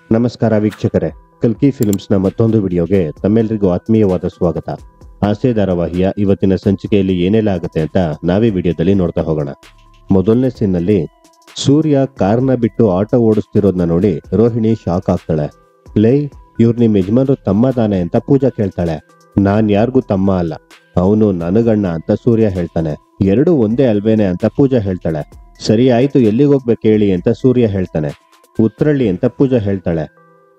ನಮಸ್ಕಾರ ವೀಕ್ಷಕರೇ, ಕಲ್ಕಿ ಫಿಲ್ಮ್ಸ್ನ ಮತ್ತೊಂದು ವಿಡಿಯೋಗೆ ತಮ್ಮೆಲ್ಲರಿಗೂ ಆತ್ಮೀಯವಾದ ಸ್ವಾಗತ. ಆಸೆ ಧಾರಾವಾಹಿಯ ಇವತ್ತಿನ ಸಂಚಿಕೆಯಲ್ಲಿ ಏನೆಲ್ಲ ಆಗುತ್ತೆ ಅಂತ ನಾವೇ ವಿಡಿಯೋದಲ್ಲಿ ನೋಡ್ತಾ ಹೋಗೋಣ. ಮೊದಲನೇ ಸೀನ್ನಲ್ಲಿ ಸೂರ್ಯ ಕಾರ್ನ ಬಿಟ್ಟು ಆಟೋ ಓಡಿಸ್ತಿರೋದನ್ನ ನೋಡಿ ರೋಹಿಣಿ ಶಾಕ್ ಆಗ್ತಾಳೆ. ಲೈ, ಇವ್ರು ನಿಮ್ ಯಜಮಾನ್ರು ತಮ್ಮ ತಾನೆ ಅಂತ ಪೂಜಾ ಕೇಳ್ತಾಳೆ. ನಾನ್ ಯಾರಿಗೂ ತಮ್ಮ ಅಲ್ಲ, ಅವನು ನನಗಣ್ಣ ಅಂತ ಸೂರ್ಯ ಹೇಳ್ತಾನೆ. ಎರಡು ಒಂದೇ ಅಲ್ವೇನೆ ಅಂತ ಪೂಜಾ ಹೇಳ್ತಾಳೆ. ಸರಿ ಆಯ್ತು, ಎಲ್ಲಿಗೆ ಹೋಗ್ಬೇಕು ಹೇಳಿ ಅಂತ ಸೂರ್ಯ ಹೇಳ್ತಾನೆ. ಉತ್ರಳ್ಳಿ ಅಂತ ಪೂಜಾ ಹೇಳ್ತಾಳೆ.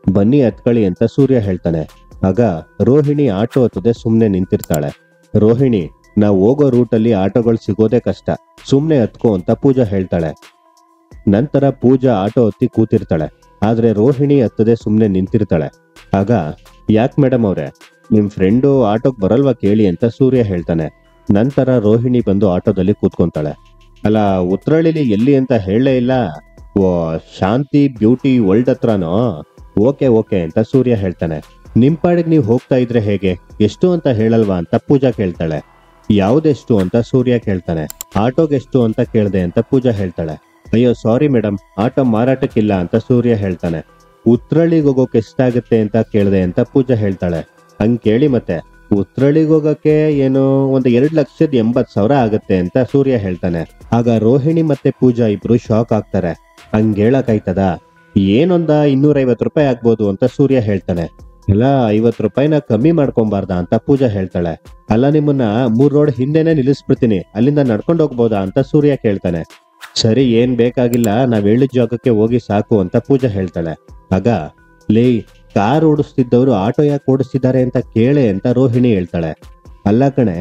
ಬನ್ನಿ ಹತ್ಕಳಿ ಅಂತ ಸೂರ್ಯ ಹೇಳ್ತಾನೆ. ಆಗ ರೋಹಿಣಿ ಆಟೋ ಹತ್ತದೆ ಸುಮ್ನೆ ನಿಂತಿರ್ತಾಳೆ. ರೋಹಿಣಿ, ನಾವು ಹೋಗೋ ರೂಟಲ್ಲಿ ಆಟೋಗಳು ಸಿಗೋದೇ ಕಷ್ಟ, ಸುಮ್ನೆ ಹತ್ಕೋ ಅಂತ ಪೂಜಾ ಹೇಳ್ತಾಳೆ. ನಂತರ ಪೂಜಾ ಆಟೋ ಹತ್ತಿ ಕೂತಿರ್ತಾಳೆ. ಆದ್ರೆ ರೋಹಿಣಿ ಹತ್ತದೆ ಸುಮ್ನೆ ನಿಂತಿರ್ತಾಳೆ. ಆಗ ಯಾಕೆ ಮೇಡಮ್ ಅವ್ರೆ, ನಿಮ್ ಫ್ರೆಂಡು ಆಟೋಗ್ ಬರಲ್ವಾ ಕೇಳಿ ಅಂತ ಸೂರ್ಯ ಹೇಳ್ತಾನೆ. ನಂತರ ರೋಹಿಣಿ ಬಂದು ಆಟೋದಲ್ಲಿ ಕೂತ್ಕೊಂತಾಳೆ. ಅಲ್ಲ, ಉತ್ರಳ್ಳಿಲಿ ಎಲ್ಲಿ ಅಂತ ಹೇಳಲೇ ಇಲ್ಲ. ಓ, ಶಾಂತಿ ಬ್ಯೂಟಿ ವರ್ಲ್ಡ್ ಹತ್ರನೋ? ಓಕೆ ಓಕೆ ಅಂತ ಸೂರ್ಯ ಹೇಳ್ತಾನೆ. ನಿಮ್ ಪಾಡಿಗೆ ನೀವು ಹೋಗ್ತಾ ಇದ್ರೆ ಹೇಗೆ, ಎಷ್ಟು ಅಂತ ಹೇಳಲ್ವಾ ಅಂತ ಪೂಜಾ ಕೇಳ್ತಾಳೆ. ಯಾವ್ದೆಷ್ಟು ಅಂತ ಸೂರ್ಯ ಕೇಳ್ತಾನೆ. ಆಟೋಗೆ ಎಷ್ಟು ಅಂತ ಕೇಳ್ದೆ ಅಂತ ಪೂಜಾ ಹೇಳ್ತಾಳೆ. ಅಯ್ಯೋ ಸಾರಿ ಮೇಡಮ್, ಆಟೋ ಮಾರಾಟಕ್ಕಿಲ್ಲ ಅಂತ ಸೂರ್ಯ ಹೇಳ್ತಾನೆ. ಉತ್ರಳ್ಳಿಗೆ ಹೋಗೋಕೆ ಎಷ್ಟಾಗುತ್ತೆ ಅಂತ ಕೇಳ್ದೆ ಅಂತ ಪೂಜಾ ಹೇಳ್ತಾಳೆ. ಹಂಗ್ ಕೇಳಿ ಮತ್ತೆ, ಉತ್ರಳ್ಳಿಗೆ ಹೋಗಕ್ಕೆ ಏನು ಒಂದು 2,80,000 ಆಗುತ್ತೆ ಅಂತ ಸೂರ್ಯ ಹೇಳ್ತಾನೆ. ಆಗ ರೋಹಿಣಿ ಮತ್ತೆ ಪೂಜಾ ಇಬ್ರು ಶಾಕ್ ಆಗ್ತಾರೆ. ಹಂಗ್ ಹೇಳಕ್ಕಾಯ್ತದ, ಏನೊಂದ 250 ರೂಪಾಯಿ ಆಗ್ಬೋದು ಅಂತ ಸೂರ್ಯ ಹೇಳ್ತಾನೆ. ಎಲ್ಲ 50 ರೂಪಾಯಿನ ಕಮ್ಮಿ ಮಾಡ್ಕೊಂಬಾರ್ದ ಅಂತ ಪೂಜಾ ಹೇಳ್ತಾಳೆ. ಅಲ್ಲ, ನಿಮ್ಮನ್ನ 3 ರೋಡ್ ಹಿಂದೆನೆ ನಿಲ್ಲಿಸ್ಬಿಡ್ತೀನಿ, ಅಲ್ಲಿಂದ ನಡ್ಕೊಂಡು ಹೋಗ್ಬೋದಾ ಅಂತ ಸೂರ್ಯ ಕೇಳ್ತಾನೆ. ಸರಿ, ಏನ್ ಬೇಕಾಗಿಲ್ಲ, ನಾವ್ ಹೇಳಿದ ಜಾಗಕ್ಕೆ ಹೋಗಿ ಸಾಕು ಅಂತ ಪೂಜಾ ಹೇಳ್ತಾಳೆ. ಆಗ ಲೇ, ಕಾರ್ ಓಡಿಸ್ತಿದ್ದವ್ರು ಆಟೋ ಯಾಕೆ ಓಡಿಸ್ತಿದ್ದಾರೆ ಅಂತ ಕೇಳೆ ಅಂತ ರೋಹಿಣಿ ಹೇಳ್ತಾಳೆ. ಅಲ್ಲ ಕಣೆ,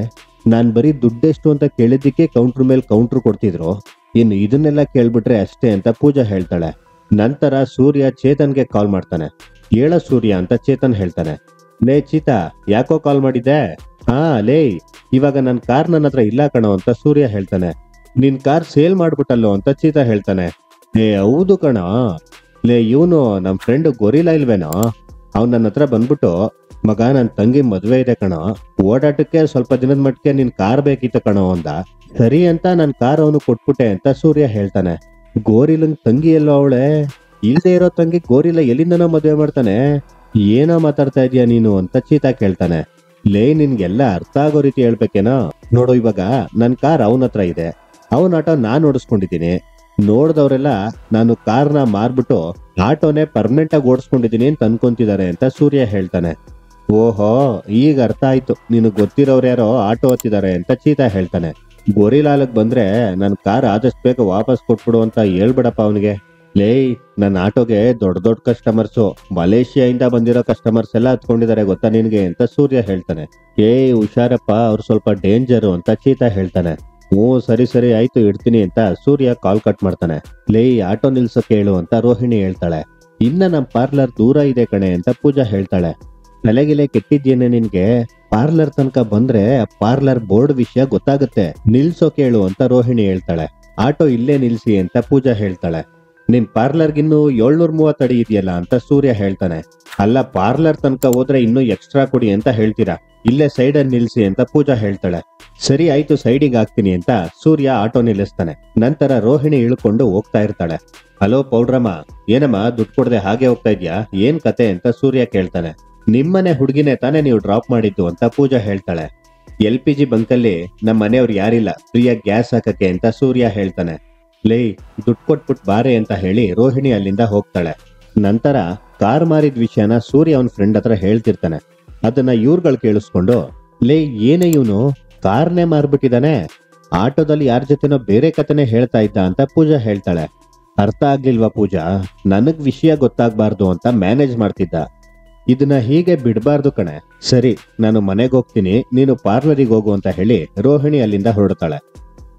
ನಾನ್ ಬರೀ ದುಡ್ಡೆಷ್ಟು ಅಂತ ಕೇಳಿದ್ದಕ್ಕೆ ಕೌಂಟ್ರ್ ಮೇಲೆ ಕೌಂಟ್ರ್ ಕೊಡ್ತಿದ್ರು, ಇನ್ನು ಇದನ್ನೆಲ್ಲ ಕೇಳ್ಬಿಟ್ರೆ ಅಷ್ಟೇ ಅಂತ ಪೂಜಾ ಹೇಳ್ತಾಳೆ. ನಂತರ ಸೂರ್ಯ ಚೇತನ್ಗೆ ಕಾಲ್ ಮಾಡ್ತಾನೆ. ಹೇಳ ಸೂರ್ಯ ಅಂತ ಚೇತನ್ ಹೇಳ್ತಾನೆ. ಲೇ ಚೀತಾ, ಯಾಕೋ ಕಾಲ್ ಮಾಡಿದ್ದೆ? ಹಾ ಲೇ, ಇವಾಗ ನನ್ ಕಾರ್ ನನ್ನ ಹತ್ರ ಇಲ್ಲ ಕಣೋ ಅಂತ ಸೂರ್ಯ ಹೇಳ್ತಾನೆ. ನಿನ್ ಕಾರ್ ಸೇಲ್ ಮಾಡ್ಬಿಟ್ಟಲ್ಲೋ ಅಂತ ಚೀತಾ ಹೇಳ್ತಾನೆ. ಏ ಹೌದು ಕಣ, ಲೇ ಇವನು ನಮ್ ಫ್ರೆಂಡ್ ಗೊರಿಲಾ ಇಲ್ವೇನೋ, ಅವ್ನು ನನ್ನ ಹತ್ರ ಬಂದ್ಬಿಟ್ಟು, ಮಗ ನನ್ ತಂಗಿ ಮದ್ವೆ ಇದೆ ಕಣೋ, ಓಡಾಟಕ್ಕೆ ಸ್ವಲ್ಪ ದಿನದ ಮಟ್ಟಿಗೆ ನಿನ್ ಕಾರ್ ಬೇಕಿತ್ತು ಕಣೋ ಅಂದ. ಸರಿ ಅಂತ ನನ್ ಕಾರ್ ಅವನು ಕೊಟ್ಬಿಟ್ಟೆ ಅಂತ ಸೂರ್ಯ ಹೇಳ್ತಾನೆ. ಗೋರಿಲಂಗ್ ತಂಗಿ ಎಲ್ಲೋ ಅವಳೆ, ಇಲ್ದೇ ಇರೋ ತಂಗಿ ಗೋರಿಲ್ಲ ಎಲ್ಲಿಂದನೋ ಮದ್ವೆ ಮಾಡ್ತಾನೆ, ಏನೋ ಮಾತಾಡ್ತಾ ಇದೀಯ ನೀನು ಅಂತ ಚೀತಾ ಕೇಳ್ತಾನೆ. ಲೇ, ನಿನ್ಗೆಲ್ಲ ಅರ್ಥ ಆಗೋ ರೀತಿ ಹೇಳ್ಬೇಕೇನೋ. ನೋಡು, ಇವಾಗ ನನ್ ಕಾರ್ ಅವನ ಹತ್ರ ಇದೆ, ಅವನ ಆಟೋ ನಾನ್ ಓಡಿಸ್ಕೊಂಡಿದ್ದೀನಿ. ನೋಡ್ದವ್ರೆಲ್ಲ ನಾನು ಕಾರ್ನ ಮಾರ್ಬಿಟ್ಟು ಆಟೋನೇ ಪರ್ಮನೆಂಟ್ ಆಗಿ ಓಡಿಸ್ಕೊಂಡಿದ್ದೀನಿ ಅಂತ ಅನ್ಕೊಂತಿದ್ದಾರೆ ಅಂತ ಸೂರ್ಯ ಹೇಳ್ತಾನೆ. ಓಹೋ, ಈಗ ಅರ್ಥ ಆಯ್ತು, ನೀನು ಗೊತ್ತಿರೋರು ಯಾರೋ ಆಟೋ ಹತ್ತಿದ್ದಾರೆ ಅಂತ ಚೀತಾ ಹೇಳ್ತಾನೆ. ಗೋರಿಲಾಲಕ್ ಬಂದ್ರೆ ನನ್ ಕಾರ್ ಆದಷ್ಟು ಬೇಗ ವಾಪಸ್ ಕೊಟ್ಬಿಡು ಅಂತ ಹೇಳ್ಬಿಡಪ್ಪ ಅವನಿಗೆ. ಲೇ, ನನ್ನ ಆಟೋಗೆ ದೊಡ್ಡ ದೊಡ್ಡ ಕಸ್ಟಮರ್ಸು, ಮಲೇಷಿಯಾಯಿಂದ ಬಂದಿರೋ ಕಸ್ಟಮರ್ಸ್ ಎಲ್ಲ ಹತ್ಕೊಂಡಿದ್ದಾರೆ ಗೊತ್ತಾ ನಿನ್ಗೆ ಅಂತ ಸೂರ್ಯ ಹೇಳ್ತಾನೆ. ಹುಷಾರಪ್ಪ, ಅವ್ರು ಸ್ವಲ್ಪ ಡೇಂಜರು ಅಂತ ಚೀತಾ ಹೇಳ್ತಾನೆ. ಸರಿ ಸರಿ ಆಯ್ತು, ಇಡ್ತೀನಿ ಅಂತ ಸೂರ್ಯ ಕಾಲ್ ಕಟ್ ಮಾಡ್ತಾನೆ. ಲೇ, ಆಟೋ ನಿಲ್ಸೋಕೆ ಹೇಳು ಅಂತ ರೋಹಿಣಿ ಹೇಳ್ತಾಳೆ. ಇನ್ನ ನಮ್ ಪಾರ್ಲರ್ ದೂರ ಇದೆ ಕಣೆ ಅಂತ ಪೂಜಾ ಹೇಳ್ತಾಳೆ. ತಲೆಗಿಲೆ ಕೆಟ್ಟಿದ್ಯೇನೆ ನಿನ್ಗೆ, ಪಾರ್ಲರ್ ತನಕ ಬಂದ್ರೆ ಪಾರ್ಲರ್ ಬೋರ್ಡ್ ವಿಷಯ ಗೊತ್ತಾಗುತ್ತೆ, ನಿಲ್ಸೋಕೆ ಹೇಳು ಅಂತ ರೋಹಿಣಿ ಹೇಳ್ತಾಳೆ. ಆಟೋ ಇಲ್ಲೇ ನಿಲ್ಸಿ ಅಂತ ಪೂಜಾ ಹೇಳ್ತಾಳೆ. ನಿಮ್ ಪಾರ್ಲರ್ಗಿನ್ನು 730 ಅಡಿ ಇದೆಯಲ್ಲ ಅಂತ ಸೂರ್ಯ ಹೇಳ್ತಾನೆ. ಅಲ್ಲ, ಪಾರ್ಲರ್ ತನಕ ಹೋದ್ರೆ ಇನ್ನೂ ಎಕ್ಸ್ಟ್ರಾ ಕೊಡಿ ಅಂತ ಹೇಳ್ತೀರಾ, ಇಲ್ಲೇ ಸೈಡ್ ಅಲ್ಲಿ ನಿಲ್ಸಿ ಅಂತ ಪೂಜಾ ಹೇಳ್ತಾಳೆ. ಸರಿ ಆಯ್ತು, ಸೈಡಿಗೆ ಹಾಕ್ತೀನಿ ಅಂತ ಸೂರ್ಯ ಆಟೋ ನಿಲ್ಲಿಸ್ತಾನೆ. ನಂತರ ರೋಹಿಣಿ ಇಳ್ಕೊಂಡು ಹೋಗ್ತಾ ಇರ್ತಾಳೆ. ಹಲೋ ಪೌಡ್ರಮ್ಮ, ಏನಮ್ಮ ದುಡ್ಡು ಕೊಡದೆ ಹಾಗೆ ಹೋಗ್ತಾ ಇದ್ಯಾ, ಏನ್ ಕತೆ ಅಂತ ಸೂರ್ಯ ಕೇಳ್ತಾನೆ. ನಿಮ್ಮನೆ ಹುಡುಗಿನೇ ತಾನೇ ನೀವು ಡ್ರಾಪ್ ಮಾಡಿದ್ದು ಅಂತ ಪೂಜಾ ಹೇಳ್ತಾಳೆ. LPG ಬಂಕಲ್ಲಿ ನಮ್ಮ ಮನೆಯವ್ರು ಯಾರಿಲ್ಲ, ಫ್ರೀಯಾಗಿ ಗ್ಯಾಸ್ ಹಾಕಕ್ಕೆ ಅಂತ ಸೂರ್ಯ ಹೇಳ್ತಾನೆ. ಲೇ, ದುಡ್ಡು ಕೊಟ್ಬಿಟ್ಟು ಬಾರೆ ಅಂತ ಹೇಳಿ ರೋಹಿಣಿ ಅಲ್ಲಿಂದ ಹೋಗ್ತಾಳೆ. ನಂತರ ಕಾರ್ ಮಾರಿದ ವಿಷಯನ ಸೂರ್ಯ ಅವನ್ ಫ್ರೆಂಡ್ ಹತ್ರ ಹೇಳ್ತಿರ್ತಾನೆ. ಅದನ್ನ ಇವ್ರುಗಳು ಕೇಳಿಸ್ಕೊಂಡು, ಲೇ ಏನೇ ಇವನು ಕಾರ್ನೇ ಮಾರ್ಬಿಟ್ಟಿದಾನೆ, ಆಟೋದಲ್ಲಿ ಯಾರ ಜೊತೆನೋ ಬೇರೆ ಕಥೆನೆ ಹೇಳ್ತಾ ಇದ್ದ ಅಂತ ಪೂಜಾ ಹೇಳ್ತಾಳೆ. ಅರ್ಥ ಆಗ್ಲಿಲ್ವಾ ಪೂಜಾ, ನನಗ್ ವಿಷಯ ಗೊತ್ತಾಗ್ಬಾರ್ದು ಅಂತ ಮ್ಯಾನೇಜ್ ಮಾಡ್ತಿದ್ದ, ಇದನ್ನ ಹೀಗೆ ಬಿಡ್ಬಾರ್ದು ಕಣೆ. ಸರಿ, ನಾನು ಮನೆಗೆ ಹೋಗ್ತೀನಿ, ನೀನು ಪಾರ್ಲರಿಗೆ ಹೋಗು ಅಂತ ಹೇಳಿ ರೋಹಿಣಿ ಅಲ್ಲಿಂದ ಹೊರಡ್ತಾಳೆ.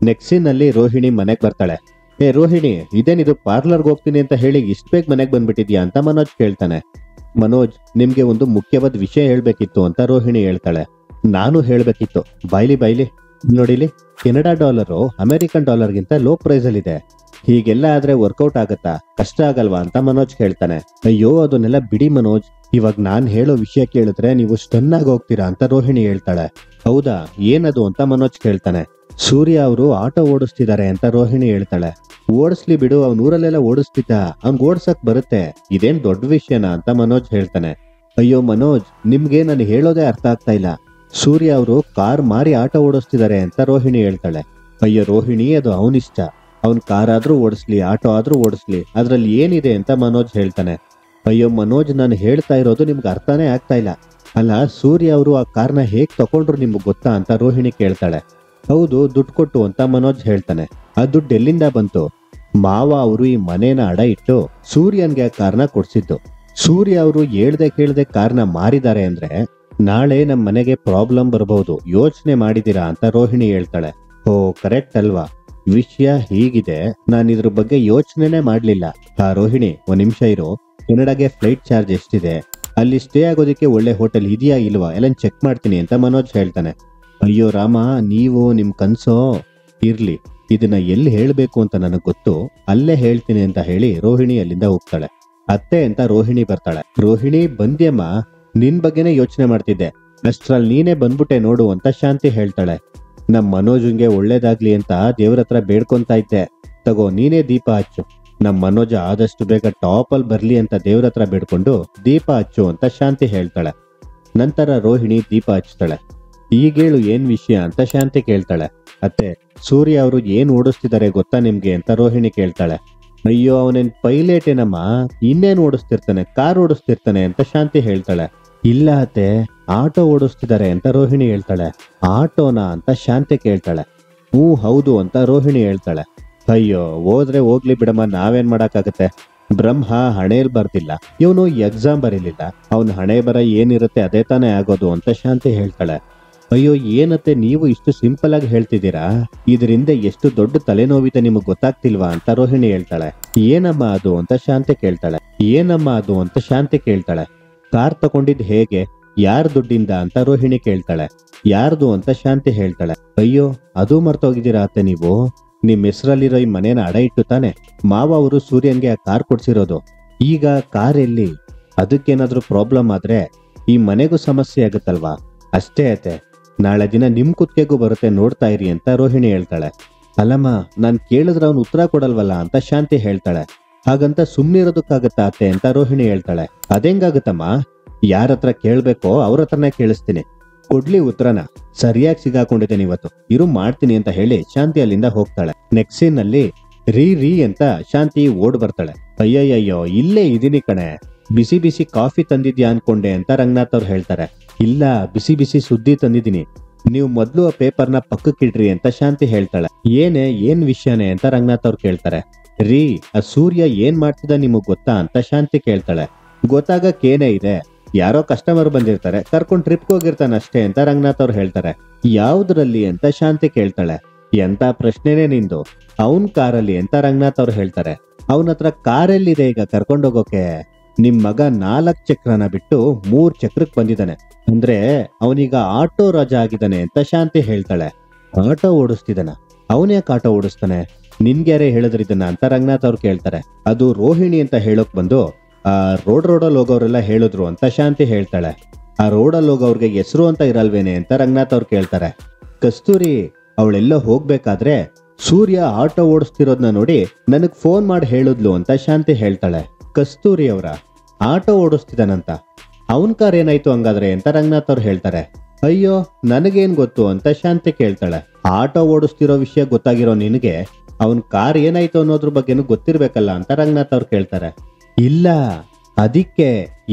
ನೆಕ್ಸ್ಟ್ ಸೀನ್ ಅಲ್ಲಿ ರೋಹಿಣಿ ಮನೆಗ್ ಬರ್ತಾಳೆ. ಏ ರೋಹಿಣಿ, ಇದೇನಿದು ಪಾರ್ಲರ್ಗೆ ಹೋಗ್ತೀನಿ ಅಂತ ಹೇಳಿ ಇಷ್ಟ ಬೇಗ ಮನೆಗ್ ಬಂದ್ಬಿಟ್ಟಿದ್ಯಾ ಅಂತ ಮನೋಜ್ ಕೇಳ್ತಾನೆ. ಮನೋಜ್, ನಿಮ್ಗೆ ಒಂದು ಮುಖ್ಯವಾದ ವಿಷಯ ಹೇಳ್ಬೇಕಿತ್ತು ಅಂತ ರೋಹಿಣಿ ಹೇಳ್ತಾಳೆ. ನಾನು ಹೇಳ್ಬೇಕಿತ್ತು, ಬಾಯ್ಲಿ ನೋಡಿಲಿ, ಕೆನಡಾ ಡಾಲರು ಅಮೆರಿಕನ್ ಡಾಲರ್ಗಿಂತ ಲೋ ಪ್ರೈಸ್ ಅಲ್ಲಿ ಇದೆ, ಹೀಗೆಲ್ಲ ಆದ್ರೆ ವರ್ಕೌಟ್ ಆಗತ್ತಾ, ಕಷ್ಟ ಆಗಲ್ವಾ ಅಂತ ಮನೋಜ್ ಹೇಳ್ತಾನೆ. ಅಯ್ಯೋ ಅದನ್ನೆಲ್ಲ ಬಿಡಿ ಮನೋಜ್, ಇವಾಗ ನಾನ್ ಹೇಳೋ ವಿಷಯ ಕೇಳಿದ್ರೆ ನೀವು ಸ್ಟನ್ ಆಗಿ ಹೋಗ್ತೀರಾ ಅಂತ ರೋಹಿಣಿ ಹೇಳ್ತಾಳೆ. ಹೌದಾ, ಏನದು ಅಂತ ಮನೋಜ್ ಕೇಳ್ತಾನೆ. ಸೂರ್ಯ ಅವರು ಆಟೋ ಓಡಿಸ್ತಿದ್ದಾರೆ ಅಂತ ರೋಹಿಣಿ ಹೇಳ್ತಾಳೆ. ಓಡಿಸ್ಲಿ ಬಿಡು, ಅವ್ನ ಊರಲ್ಲೆಲ್ಲ ಓಡಿಸ್ತಿದ್ದ, ಅವ್ನ್ ಓಡ್ಸಕ್ ಬರುತ್ತೆ, ಇದೇನ್ ದೊಡ್ಡ ವಿಷಯನಾ ಅಂತ ಮನೋಜ್ ಹೇಳ್ತಾನೆ. ಅಯ್ಯೋ ಮನೋಜ್, ನಿಮ್ಗೆ ನಾನು ಹೇಳೋದೇ ಅರ್ಥ ಆಗ್ತಾ ಇಲ್ಲ. ಸೂರ್ಯ ಅವರು ಕಾರ್ ಮಾರಿ ಆಟೋ ಓಡಿಸ್ತಿದ್ದಾರೆ ಅಂತ ರೋಹಿಣಿ ಹೇಳ್ತಾಳೆ. ಅಯ್ಯೋ ರೋಹಿಣಿ, ಅದು ಅವನಿಷ್ಟ, ಅವ್ನ್ ಕಾರ್ ಆದ್ರೂ ಓಡಿಸ್ಲಿ ಆಟೋ ಆದ್ರೂ ಓಡಿಸ್ಲಿ, ಅದ್ರಲ್ಲಿ ಏನಿದೆ ಅಂತ ಮನೋಜ್ ಹೇಳ್ತಾನೆ. ಅಯ್ಯೋ ಮನೋಜ್, ನಾನು ಹೇಳ್ತಾ ಇರೋದು ನಿಮ್ಗೆ ಅರ್ಥನೇ ಆಗ್ತಾ ಇಲ್ಲ. ಅಲ್ಲ, ಸೂರ್ಯ ಅವರು ಆ ಕಾರ್ನ ಹೇಗ್ ತಕೊಂಡ್ರು ನಿಮ್ಗೆ ಗೊತ್ತಾ ಅಂತ ರೋಹಿಣಿ ಕೇಳ್ತಾಳೆ. ಹೌದು, ದುಡ್ಡು ಕೊಟ್ಟು ಅಂತ ಮನೋಜ್ ಹೇಳ್ತಾನೆ. ಆ ದುಡ್ಡು ಎಲ್ಲಿಂದ ಬಂತು? ಮಾವ ಅವರು ಈ ಮನೇನ ಅಡ ಇಟ್ಟು ಸೂರ್ಯನ್ಗೆ ಆ ಕಾರ್ನ ಕೊಡ್ಸಿದ್ದು. ಸೂರ್ಯ ಅವರು ಹೇಳ್ದೆ ಕೇಳ್ದೆ ಕಾರ್ನ ಮಾರಿದ್ದಾರೆ ಅಂದ್ರೆ ನಾಳೆ ನಮ್ ಮನೆಗೆ ಪ್ರಾಬ್ಲಮ್ ಬರಬಹುದು, ಯೋಚನೆ ಮಾಡಿದೀರಾ ಅಂತ ರೋಹಿಣಿ ಹೇಳ್ತಾಳೆ. ಓ ಕರೆಕ್ಟ್ ಅಲ್ವಾ, ವಿಷಯ ಹೀಗಿದೆ, ನಾನು ಇದ್ರ ಬಗ್ಗೆ ಯೋಚನೆನೇ ಮಾಡ್ಲಿಲ್ಲ. ರೋಹಿಣಿ, ಒಂದ್ ನಿಮಿಷ ಇರು, ಕೆನಡಾಗೆ ಫ್ಲೈಟ್ ಚಾರ್ಜ್ ಎಷ್ಟಿದೆ, ಅಲ್ಲಿ ಸ್ಟೇ ಆಗೋದಕ್ಕೆ ಒಳ್ಳೆ ಹೋಟೆಲ್ ಇದೆಯಾ ಇಲ್ವಾ ಎಲ್ಲ ಚೆಕ್ ಮಾಡ್ತೀನಿ ಅಂತ ಮನೋಜ್ ಹೇಳ್ತಾನೆ. ಅಯ್ಯೋ ರಾಮ, ನೀವು ನಿಮ್ ಕನ್ಸೋ, ಇರ್ಲಿ, ಇದನ್ನ ಎಲ್ಲಿ ಹೇಳ್ಬೇಕು ಅಂತ ನನಗ್ ಗೊತ್ತು, ಅಲ್ಲೇ ಹೇಳ್ತೀನಿ ಅಂತ ಹೇಳಿ ರೋಹಿಣಿ ಅಲ್ಲಿಂದ ಹೋಗ್ತಾಳೆ. ಅತ್ತೆ ಅಂತ ರೋಹಿಣಿ ಬರ್ತಾಳೆ. ರೋಹಿಣಿ, ಬಂದ್ಯಮ್ಮ, ನಿನ್ ಬಗ್ಗೆನೇ ಯೋಚನೆ ಮಾಡ್ತಿದ್ದೆ, ಅಷ್ಟ್ರಲ್ಲಿ ನೀನೇ ಬಂದ್ಬಿಟ್ಟೆ ನೋಡು ಅಂತ ಶಾಂತಿ ಹೇಳ್ತಾಳೆ. ನಮ್ ಮನೋಜನ್ಗೆ ಒಳ್ಳೇದಾಗ್ಲಿ ಅಂತ ದೇವ್ರ ಹತ್ರ ಬೇಡ್ಕೊಂತ ಇದ್ದೆ, ತಗೋ ನೀನೇ ದೀಪ ಹಚ್ಚು, ನಮ್ ಮನೋಜ ಆದಷ್ಟು ಬೇಗ ಟಾಪ್ ಅಲ್ಲಿ ಬರ್ಲಿ ಅಂತ ದೇವ್ರ ಹತ್ರ ಬೇಡ್ಕೊಂಡು ದೀಪ ಹಚ್ಚು ಅಂತ ಶಾಂತಿ ಹೇಳ್ತಾಳೆ. ನಂತರ ರೋಹಿಣಿ ದೀಪ ಹಚ್ತಾಳೆ. ಈಗೇಳು ಏನ್ ವಿಷಯ ಅಂತ ಶಾಂತಿ ಕೇಳ್ತಾಳೆ. ಅತ್ತೆ, ಸೂರ್ಯ ಅವರು ಏನ್ ಓಡಿಸ್ತಿದ್ದಾರೆ ಗೊತ್ತಾ ನಿಮ್ಗೆ ಅಂತ ರೋಹಿಣಿ ಕೇಳ್ತಾಳೆ. ಅಯ್ಯೋ, ಅವನೇನ್ ಪೈಲಟ್ ಏನಮ್ಮ, ಇನ್ನೇನ್ ಓಡಿಸ್ತಿರ್ತಾನೆ, ಕಾರ್ ಓಡಿಸ್ತಿರ್ತಾನೆ ಅಂತ ಶಾಂತಿ ಹೇಳ್ತಾಳೆ. ಇಲ್ಲ ಅತ್ತೆ, ಆಟೋ ಓಡಿಸ್ತಿದ್ದಾರೆ ಅಂತ ರೋಹಿಣಿ ಹೇಳ್ತಾಳೆ. ಆಟೋನಾ ಅಂತ ಶಾಂತಿ ಕೇಳ್ತಾಳೆ. ಹೌದು ಅಂತ ರೋಹಿಣಿ ಹೇಳ್ತಾಳೆ. ಅಯ್ಯೋ, ಹೋದ್ರೆ ಹೋಗ್ಲಿ ಬಿಡಮ್ಮ, ನಾವೇನ್ ಮಾಡಕ್ಕಾಗತ್ತೆ, ಬ್ರಹ್ಮ ಹಣೆಯಲ್ಲಿ ಬರ್ತಿಲ್ಲ, ಇವನು ಎಕ್ಸಾಮ್ ಬರೀಲಿಲ್ಲ, ಅವನ್ ಹಣೆ ಬರ ಏನಿರುತ್ತೆ ಅದೇ ತಾನೇ ಆಗೋದು ಅಂತ ಶಾಂತಿ ಹೇಳ್ತಾಳೆ. ಅಯ್ಯೋ ಏನತ್ತೆ, ನೀವು ಇಷ್ಟು ಸಿಂಪಲ್ ಆಗಿ ಹೇಳ್ತಿದ್ದೀರಾ, ಇದರಿಂದ ಎಷ್ಟು ದೊಡ್ಡ ತಲೆನೋವಿದೆ ನಿಮಗ್ ಗೊತ್ತಾಗ್ತಿಲ್ವಾ ಅಂತ ರೋಹಿಣಿ ಹೇಳ್ತಾಳೆ. ಏನಮ್ಮ ಅದು ಅಂತ ಶಾಂತಿ ಕೇಳ್ತಾಳೆ. ಏನಮ್ಮ ಅದು ಅಂತ ಶಾಂತಿ ಕೇಳ್ತಾಳೆ. ಕಾರ್ ತಗೊಂಡಿದ್ ಹೇಗೆ, ಯಾರ್ ದುಡ್ಡಿಂದ ಅಂತ ರೋಹಿಣಿ ಕೇಳ್ತಾಳೆ. ಯಾರ್ದು ಅಂತ ಶಾಂತಿ ಹೇಳ್ತಾಳೆ. ಅಯ್ಯೋ, ಅದು ಮರ್ತೋಗಿದ್ದೀರಾ ಅತ್ತೆ ನೀವು, ನಿಮ್ ಹೆಸರಲ್ಲಿರೋ ಈ ಮನೇನ ಅಡ ಇಟ್ಟು ತಾನೆ ಮಾವ ಅವರು ಸೂರ್ಯನ್ಗೆ ಆ ಕಾರ್ ಕೊಡ್ಸಿರೋದು. ಈಗ ಕಾರ್ ಎಲ್ಲಿ, ಅದಕ್ಕೇನಾದ್ರೂ ಪ್ರಾಬ್ಲಮ್ ಆದ್ರೆ ಈ ಮನೆಗೂ ಸಮಸ್ಯೆ ಆಗುತ್ತಲ್ವಾ, ಅಷ್ಟೇ ಅತ್ತೆ, ನಾಳೆ ದಿನ ನಿಮ್ ಕುತ್ತಿಗೆಗೂ ಬರುತ್ತೆ, ನೋಡ್ತಾ ಇರಿ ಅಂತ ರೋಹಿಣಿ ಹೇಳ್ತಾಳೆ. ಅಲ್ಲಮ್ಮ, ನಾನ್ ಕೇಳಿದ್ರೆ ಅವ್ನು ಉತ್ತರ ಕೊಡಲ್ವಲ್ಲ ಅಂತ ಶಾಂತಿ ಹೇಳ್ತಾಳೆ. ಹಾಗಂತ ಸುಮ್ನಿರೋದಕ್ಕಾಗತ್ತಾ ಅತ್ತೆ ಅಂತ ರೋಹಿಣಿ ಹೇಳ್ತಾಳೆ. ಅದೆಂಗಾಗುತ್ತಮ್ಮ, ಯಾರ ಹತ್ರ ಕೇಳ್ಬೇಕೋ ಅವ್ರ ಹತ್ರನೇ ಕೇಳಿಸ್ತೀನಿ, ಕೊಡ್ಲಿ ಉತ್ತರನ, ಸರಿಯಾಗಿ ಸಿಗಾಕೊಂಡಿದ್ದೇನೆ ಇವತ್ತು, ಇರು ಮಾಡ್ತೀನಿ ಅಂತ ಹೇಳಿ ಶಾಂತಿ ಅಲ್ಲಿಂದ ಹೋಗ್ತಾಳೆ. ನೆಕ್ಸ್ಟ್ ಸೀನ್ ನಲ್ಲಿ ರೀ ಅಂತ ಶಾಂತಿ ಓಡ್ ಬರ್ತಾಳೆ. ಅಯ್ಯಯ್ಯೋ, ಇಲ್ಲೇ ಇದೀನಿ ಕಣೆ, ಬಿಸಿ ಬಿಸಿ ಕಾಫಿ ತಂದಿದ್ಯಾ ಅನ್ಕೊಂಡೆ ಅಂತ ರಂಗನಾಥ್ ಅವ್ರು ಹೇಳ್ತಾರೆ. ಇಲ್ಲ, ಬಿಸಿ ಬಿಸಿ ಸುದ್ದಿ ತಂದಿದ್ದೀನಿ, ನೀವು ಮೊದ್ಲು ಆ ಪೇಪರ್ನ ಪಕ್ಕಕ್ಕಿಡ್ರಿ ಅಂತ ಶಾಂತಿ ಹೇಳ್ತಾಳೆ. ಏನ್ ವಿಷಯನೇ ಅಂತ ರಂಗನಾಥ್ ಅವ್ರು ಕೇಳ್ತಾರೆ. ರೀ, ಆ ಸೂರ್ಯ ಏನ್ ಮಾಡ್ತಿದ್ದ ನಿಮಗ್ ಗೊತ್ತಾ ಅಂತ ಶಾಂತಿ ಕೇಳ್ತಾಳೆ. ಗೊತ್ತಾಗಕ್ಕೇನೇ ಇದೆ, ಯಾರೋ ಕಸ್ಟಮರ್ ಬಂದಿರ್ತಾರೆ, ಕರ್ಕೊಂಡ್ ಟ್ರಿಪ್ಗೆ ಹೋಗಿರ್ತಾನೆ ಅಷ್ಟೇ ಅಂತ ರಂಗನಾಥ್ ಅವ್ರು ಹೇಳ್ತಾರೆ. ಯಾವ್ದ್ರಲ್ಲಿ ಅಂತ ಶಾಂತಿ ಕೇಳ್ತಾಳೆ. ಎಂತ ಪ್ರಶ್ನೆನೇ ನಿಂದು, ಅವನ್ ಕಾರಲ್ಲಿ ಅಂತ ರಂಗನಾಥ್ ಅವ್ರು ಹೇಳ್ತಾರೆ. ಅವನ ಹತ್ರ ಕಾರೆಲ್ಲಿದೆ ಈಗ ಕರ್ಕೊಂಡೋಗೋಕೆ, ನಿಮ್ ಮಗ 4 ಚಕ್ರನ ಬಿಟ್ಟು 3 ಚಕ್ರಕ್ ಬಂದಿದ್ದಾನೆ, ಅಂದ್ರೆ ಅವನೀಗ ಆಟೋ ರಾಜ ಆಗಿದ್ದಾನೆ ಅಂತ ಶಾಂತಿ ಹೇಳ್ತಾಳೆ. ಆಟೋ ಓಡಿಸ್ತಿದ್ದಾನ, ಅವನ್ಯಾಕೆ ಆಟೋ ಓಡಿಸ್ತಾನೆ, ನಿನ್ಗ್ಯಾರೇ ಹೇಳಿದ್ರಿದನ್ನ ಅಂತ ರಂಗನಾಥ್ ಅವ್ರು ಕೇಳ್ತಾರೆ. ಅದು ರೋಹಿಣಿ ಅಂತ ಹೇಳೋಕ್ ಬಂದು ಆ ರೋಡಲ್ಲಿ ಹೋಗೋರೆಲ್ಲ ಹೇಳಿದ್ರು ಅಂತ ಶಾಂತಿ ಹೇಳ್ತಾಳೆ. ಆ ರೋಡಲ್ಲಿ ಹೋಗೋರ್ಗೆ ಹೆಸರು ಅಂತ ಇರಲ್ವೇನೆ ಅಂತ ರಂಗನಾಥ್ ಅವ್ರು ಕೇಳ್ತಾರೆ. ಕಸ್ತೂರಿ ಅವಳೆಲ್ಲ ಹೋಗ್ಬೇಕಾದ್ರೆ ಸೂರ್ಯ ಆಟೋ ಓಡಿಸ್ತಿರೋದ್ನ ನೋಡಿ ನನಗ್ ಫೋನ್ ಮಾಡಿ ಹೇಳಿದ್ಲು ಅಂತ ಶಾಂತಿ ಹೇಳ್ತಾಳೆ. ಕಸ್ತೂರಿ ಅವರ ಆಟೋ ಓಡಿಸ್ತಿದ್ದಾನಂತ, ಅವನ್ ಕಾರ್ ಏನಾಯ್ತು ಹಂಗಾದ್ರೆ ಅಂತ ರಂಗನಾಥ್ ಅವ್ರು ಹೇಳ್ತಾರೆ. ಅಯ್ಯೋ, ನನಗೇನ್ ಗೊತ್ತು ಅಂತ ಶಾಂತಿ ಕೇಳ್ತಾಳೆ. ಆಟೋ ಓಡಿಸ್ತಿರೋ ವಿಷಯ ಗೊತ್ತಾಗಿರೋ ನಿನಗೆ ಅವನ್ ಕಾರ್ ಏನಾಯ್ತು ಅನ್ನೋದ್ರ ಬಗ್ಗೆನೂ ಗೊತ್ತಿರ್ಬೇಕಲ್ಲ ಅಂತ ರಂಗನಾಥ್ ಅವ್ರು ಕೇಳ್ತಾರೆ. ಇಲ್ಲ, ಅದಕ್ಕೆ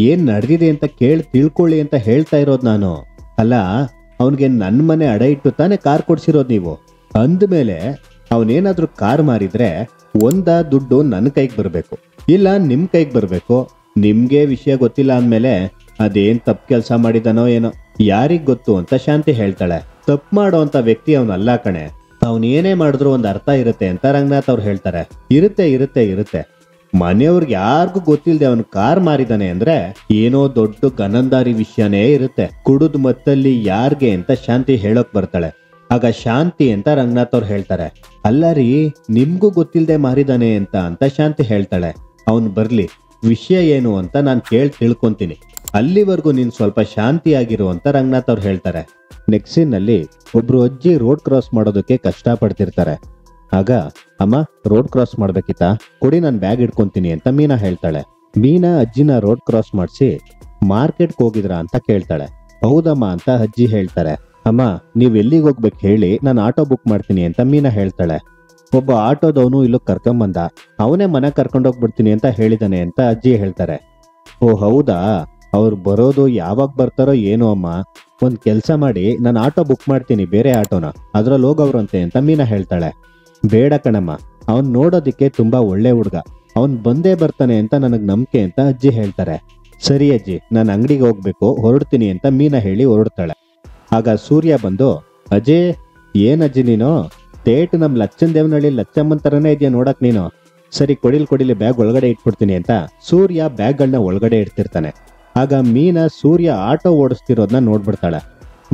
ಏನ್ ನಡೆದಿದೆ ಅಂತ ತಿಳ್ಕೊಳ್ಳಿ ಅಂತ ಹೇಳ್ತಾ ಇರೋದ್ ನಾನು. ಅಲ್ಲ, ಅವನ್ಗೆ ನನ್ ಮನೆ ಅಡ ಇಟ್ಟು ತಾನೇ ಕಾರ್ ಕೊಡ್ಸಿರೋದ್ ನೀವು, ಅಂದ್ಮೇಲೆ ಅವನೇನಾದ್ರೂ ಕಾರ್ ಮಾರಿದ್ರೆ ಒಂದ ದುಡ್ಡು ನನ್ನ ಕೈಗೆ ಬರ್ಬೇಕು, ಇಲ್ಲ ನಿಮ್ ಕೈಗೆ ಬರ್ಬೇಕು. ನಿಮ್ಗೆ ವಿಷಯ ಗೊತ್ತಿಲ್ಲ ಅಂದ್ಮೇಲೆ ಅದೇನ್ ತಪ್ಪು ಕೆಲಸ ಮಾಡಿದಾನೋ ಏನೋ, ಯಾರಿಗ್ ಗೊತ್ತು ಅಂತ ಶಾಂತಿ ಹೇಳ್ತಾಳೆ. ತಪ್ಪು ಮಾಡೋ ಅಂತ ವ್ಯಕ್ತಿ ಅವನಲ್ಲ ಕಣೆ, ಅವನ್ ಏನೇ ಮಾಡಿದ್ರು ಒಂದ್ ಅರ್ಥ ಇರುತ್ತೆ ಅಂತ ರಂಗನಾಥ್ ಅವ್ರು ಹೇಳ್ತಾರೆ. ಇರುತ್ತೆ, ಮನೆಯವ್ರಿಗೆ ಯಾರಿಗೂ ಗೊತ್ತಿಲ್ಲದೆ ಅವನು ಕಾರ್ ಮಾರಿದಾನೆ ಅಂದ್ರೆ ಏನೋ ದೊಡ್ಡ ಗನಂದಾರಿ ವಿಷಯನೇ ಇರುತ್ತೆ. ಕುಡಿದ್ ಮತ್ತಲ್ಲಿ ಯಾರ್ಗೆ ಅಂತ ಶಾಂತಿ ಹೇಳೋಕ್ ಬರ್ತಾಳೆ. ಆಗ ಶಾಂತಿ ಅಂತ ರಂಗನಾಥ್ ಅವ್ರು ಹೇಳ್ತಾರೆ. ಅಲ್ಲ ರೀ, ನಿಮ್ಗೂ ಗೊತ್ತಿಲ್ಲದೆ ಮಾರಿದಾನೆ ಅಂತ ಶಾಂತಿ ಹೇಳ್ತಾಳೆ. ಅವನ್ ಬರ್ಲಿ, ವಿಷಯ ಏನು ಅಂತ ನಾನ್ ತಿಳ್ಕೊಂತೀನಿ, ಅಲ್ಲಿವರೆಗೂ ನೀನ್ ಸ್ವಲ್ಪ ಶಾಂತಿ ಆಗಿರು ಅಂತ ರಂಗನಾಥ್ ಅವ್ರು ಹೇಳ್ತಾರೆ. ನೆಕ್ಸ್ಟ್ ಸೀನ್ ನಲ್ಲಿ ಒಬ್ರು ಅಜ್ಜಿ ರೋಡ್ ಕ್ರಾಸ್ ಮಾಡೋದಕ್ಕೆ ಕಷ್ಟ ಪಡ್ತಿರ್ತಾರೆ. ಆಗ ಅಮ್ಮ ರೋಡ್ ಕ್ರಾಸ್ ಮಾಡ್ಬೇಕಿತ್ತಾ, ಕೊಡಿ ನಾನು ಬ್ಯಾಗ್ ಇಟ್ಕೊಂತೀನಿ ಅಂತ ಮೀನಾ ಹೇಳ್ತಾಳೆ. ಮೀನಾ ಅಜ್ಜಿನ ರೋಡ್ ಕ್ರಾಸ್ ಮಾಡಿಸಿ ಮಾರ್ಕೆಟ್ಗೆ ಹೋಗಿದ್ರಾ ಅಂತ ಕೇಳ್ತಾಳೆ. ಹೌದಮ್ಮ ಅಂತ ಅಜ್ಜಿ ಹೇಳ್ತಾರೆ. ಅಮ್ಮ ನೀವ್ ಎಲ್ಲಿಗೆ ಹೋಗ್ಬೇಕು ಹೇಳಿ, ನಾನು ಆಟೋ ಬುಕ್ ಮಾಡ್ತೀನಿ ಅಂತ ಮೀನಾ ಹೇಳ್ತಾಳೆ. ಒಬ್ಬ ಆಟೋದವನು ಇಲ್ಲೂ ಕರ್ಕೊಂಬಂದ, ಅವನೇ ಮನೆ ಕರ್ಕೊಂಡೋಗ್ಬಿಡ್ತೀನಿ ಅಂತ ಹೇಳಿದಾನೆ ಅಂತ ಅಜ್ಜಿ ಹೇಳ್ತಾರೆ. ಓ ಹೌದಾ, ಅವ್ರು ಬರೋದು ಯಾವಾಗ ಬರ್ತಾರೋ ಏನೋ ಅಮ್ಮ, ಒಂದ್ ಕೆಲ್ಸ ಮಾಡಿ ನಾನು ಆಟೋ ಬುಕ್ ಮಾಡ್ತೀನಿ, ಬೇರೆ ಆಟೋನ, ಅದ್ರಲ್ಲಿ ಹೋಗವ್ರಂತೆ ಅಂತ ಮೀನಾ ಹೇಳ್ತಾಳೆ. ಬೇಡ ಕಣಮ್ಮ, ಅವನ್ ನೋಡೋದಿಕ್ಕೆ ತುಂಬಾ ಒಳ್ಳೆ ಹುಡ್ಗ, ಅವನ್ ಬಂದೇ ಬರ್ತಾನೆ ಅಂತ ನನಗ್ ನಂಬಿಕೆ ಅಂತ ಅಜ್ಜಿ ಹೇಳ್ತಾರೆ. ಸರಿ ಅಜ್ಜಿ, ನಾನು ಅಂಗಡಿಗೆ ಹೋಗ್ಬೇಕು, ಹೊರಡ್ತೀನಿ ಅಂತ ಮೀನಾ ಹೇಳಿ ಹೊರಡ್ತಾಳೆ. ಆಗ ಸೂರ್ಯ ಬಂದು, ಅಜಯ್ ಏನಜ್ಜಿ ನೀನು ತೇಟ್ ನಮ್ ಲಚ್ಚನ್ ದೇವನಹಳ್ಳಿ ಲಚ್ಚಮ್ಮನ್ ತರನೇ ಇದೆಯಾ ನೋಡಕ್ ನೀನು, ಸರಿ ಕೊಡಿಲಿ ಬ್ಯಾಗ್ ಒಳಗಡೆ ಇಟ್ಬಿಡ್ತೀನಿ ಅಂತ ಸೂರ್ಯ ಬ್ಯಾಗ್ಗಳನ್ನ ಒಳಗಡೆ ಇಡ್ತಿರ್ತಾನೆ. ಆಗ ಮೀನಾ ಸೂರ್ಯ ಆಟೋ ಓಡಿಸ್ತಿರೋದನ್ನ ನೋಡ್ಬಿಡ್ತಾಳೆ.